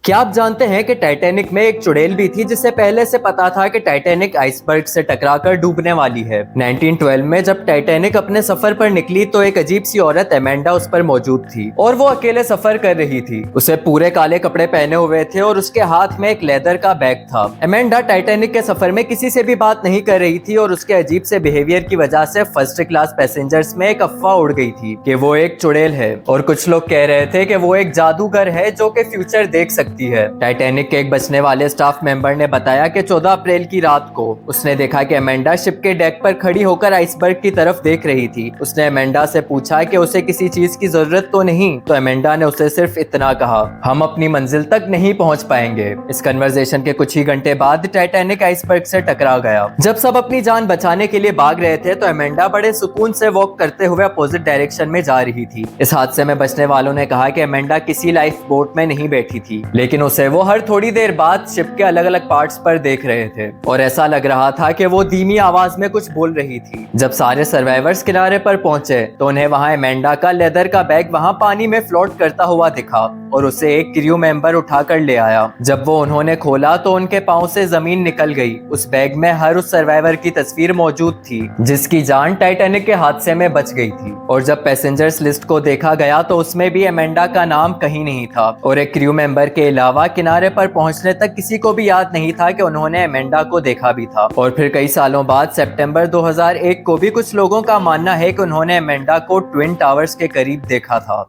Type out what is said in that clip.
क्या आप जानते हैं कि टाइटैनिक में एक चुड़ैल भी थी जिसे पहले से पता था कि टाइटैनिक आइसबर्ग से टकराकर डूबने वाली है। 1912 में जब टाइटैनिक अपने सफर पर निकली तो एक अजीब सी औरत एमेंडा उस पर मौजूद थी और वो अकेले सफर कर रही थी। उसे पूरे काले कपड़े पहने हुए थे और उसके हाथ में एक लेदर का बैग था। एमेंडा टाइटैनिक के सफर में किसी से भी बात नहीं कर रही थी और उसके अजीब से बिहेवियर की वजह से फर्स्ट क्लास पैसेंजर्स में एक अफवाह उड़ गई थी कि वो एक चुड़ैल है और कुछ लोग कह रहे थे कि वो एक जादूगर है जो कि फ्यूचर देख सकती है। टाइटैनिक के एक बचने वाले स्टाफ मेंबर ने बताया कि 14 अप्रैल की रात को उसने देखा कि एमेंडा शिप के डेक पर खड़ी होकर आइसबर्ग की तरफ देख रही थी। उसने एमेंडा से पूछा कि उसे किसी चीज की जरूरत तो नहीं, तो एमेंडा ने उसे सिर्फ इतना कहा, हम अपनी मंजिल तक नहीं पहुंच पाएंगे। इस कन्वर्सेशन के कुछ ही घंटे बाद टाइटैनिक आइसबर्ग से टकरा गया। जब सब अपनी जान बचाने के लिए भाग रहे थे तो एमेंडा बड़े सुकून से वॉक करते हुए अपोजिट डायरेक्शन में जा रही थी। इस हादसे में बचने वालों ने कहा कि एमेंडा किसी लाइफ बोट में नहीं बैठी थी, लेकिन उसे वो हर थोड़ी देर बाद शिप के अलग अलग पार्ट्स पर देख रहे थे और ऐसा लग रहा था कि वो धीमी आवाज में कुछ बोल रही थी। जब सारे सर्वाइवर्स किनारे पर पहुंचे तो उन्हें वहां एमेंडा का लेदर का बैग वहां पानी में फ्लोट करता हुआ दिखा और उसे एक क्रू मेंबर उठाकर ले आया। जब वो उन्होंने खोला तो उनके पांव से जमीन निकल गई। उस बैग में हर उस सर्वाइवर की तस्वीर मौजूद थी जिसकी जान टाइटैनिक के हादसे में बच गई थी। और जब पैसेंजर्स लिस्ट को देखा गया तो उसमें भी एमेंडा का नाम कहीं नहीं था और एक क्रू मेंबर के अलावा किनारे पर पहुंचने तक किसी को भी याद नहीं था कि उन्होंने एमेंडा को देखा भी था। और फिर कई सालों बाद सितंबर 2001 को भी कुछ लोगों का मानना है कि उन्होंने एमेंडा को ट्विन टावर्स के करीब देखा था।